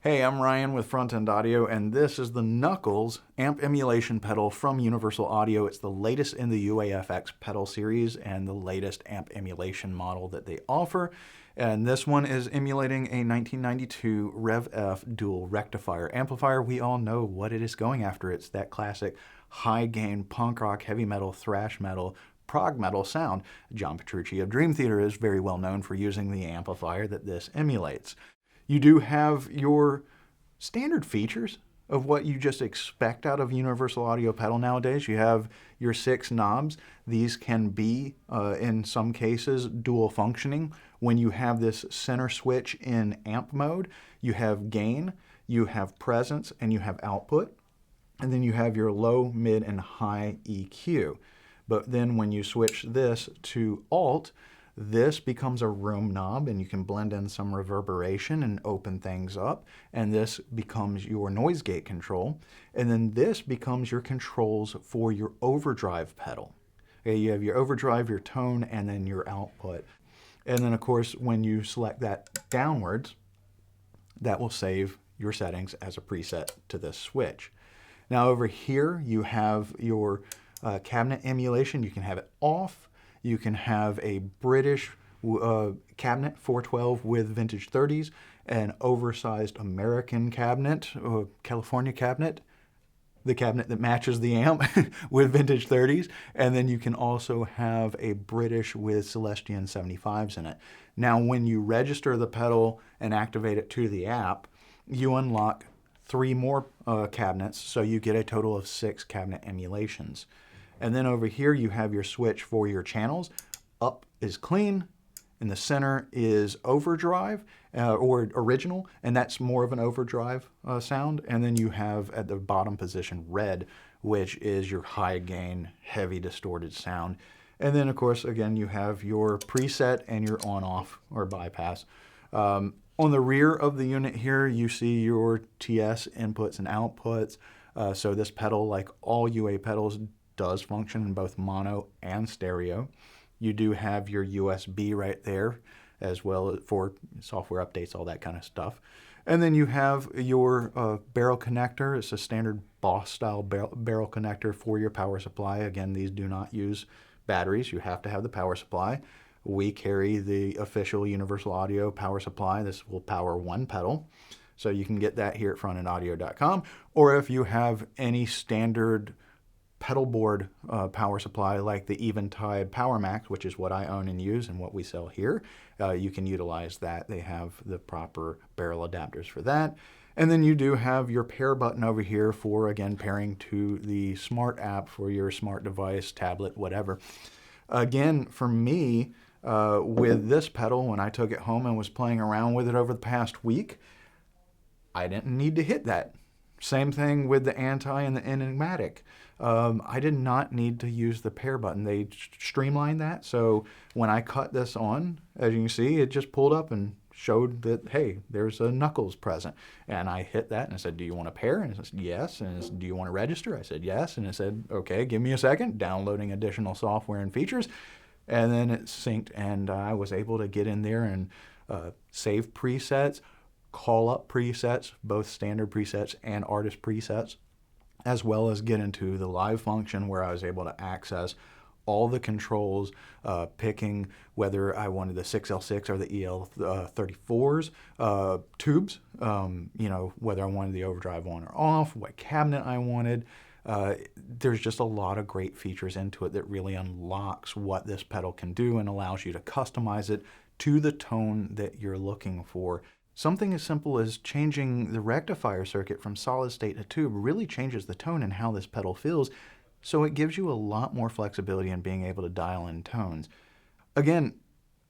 Hey, I'm Ryan with Front End Audio, and this is the Knuckles amp emulation pedal from Universal Audio. It's the latest in the UAFX pedal series and the latest amp emulation model that they offer. And this one is emulating a 1992 Rev F dual rectifier amplifier. We all know what it is going after. It's that classic high gain punk rock, heavy metal, thrash metal, prog metal sound. John Petrucci of Dream Theater is very well known for using the amplifier that this emulates. You do have your standard features of what you just expect out of Universal Audio pedal nowadays. You have your 6 knobs. These can be, in some cases, dual functioning. When you have this center switch in amp mode, you have gain, you have presence, and you have output. And then you have your low, mid, and high EQ. But then when you switch this to alt, this becomes a room knob, and you can blend in some reverberation and open things up. And this becomes your noise gate control. And then this becomes your controls for your overdrive pedal. Okay, you have your overdrive, your tone, and then your output. And then, of course, when you select that downwards, that will save your settings as a preset to this switch. Now over here, you have your cabinet emulation. You can have it off. You can have a British cabinet 412 with vintage 30s, an oversized American cabinet, California cabinet, the cabinet that matches the amp with vintage 30s, and then you can also have a British with Celestion 75s in it. Now when you register the pedal and activate it to the app, you unlock 3 more cabinets, so you get a total of 6 cabinet emulations. And then over here you have your switch for your channels. Up is clean, in the center is overdrive or original, and that's more of an overdrive sound. And then you have at the bottom position red, which is your high gain, heavy distorted sound. And then of course, again, you have your preset and your on-off or bypass. On the rear of the unit here, you see your TS inputs and outputs. So this pedal, like all UA pedals, does function in both mono and stereo. You do have your USB right there, as well for software updates, all that kind of stuff. And then you have your barrel connector. It's a standard Boss style barrel connector for your power supply. Again, these do not use batteries. You have to have the power supply. We carry the official Universal Audio power supply. This will power 1 pedal. So you can get that here at frontendaudio.com. Or if you have any standard pedal board power supply like the Eventide Power Max, which is what I own and use and what we sell here, you can utilize that. They have the proper barrel adapters for that. And then you do have your pair button over here for, again, pairing to the smart app for your smart device, tablet, whatever. Again, for me, with this pedal, when I took it home and was playing around with it over the past week, I didn't need to hit that. Same thing with the Anti and the Enigmatic. I did not need to use the pair button. They streamlined that, so when I cut this on, as you can see, it just pulled up and showed that, hey, there's a Knuckles present. And I hit that and I said, do you want a pair? And it said, yes. And it said, do you want to register? I said, yes. And it said, okay, give me a second, downloading additional software and features. And then it synced, and I was able to get in there and save presets, call up presets, both standard presets and artist presets, as well as get into the live function where I was able to access all the controls, picking whether I wanted the 6L6 or the EL34s, tubes, whether I wanted the overdrive on or off, what cabinet I wanted. There's just a lot of great features into it that really unlocks what this pedal can do and allows you to customize it to the tone that you're looking for. Something as simple as changing the rectifier circuit from solid state to tube really changes the tone and how this pedal feels, so it gives you a lot more flexibility in being able to dial in tones. Again,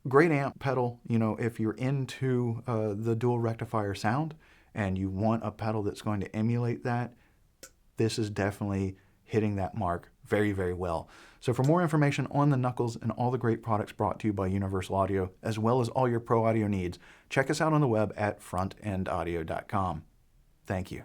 great amp pedal, if you're into the dual rectifier sound and you want a pedal that's going to emulate that, this is definitely hitting that mark very, very well. So for more information on the Knuckles and all the great products brought to you by Universal Audio, as well as all your pro audio needs, check us out on the web at frontendaudio.com. Thank you.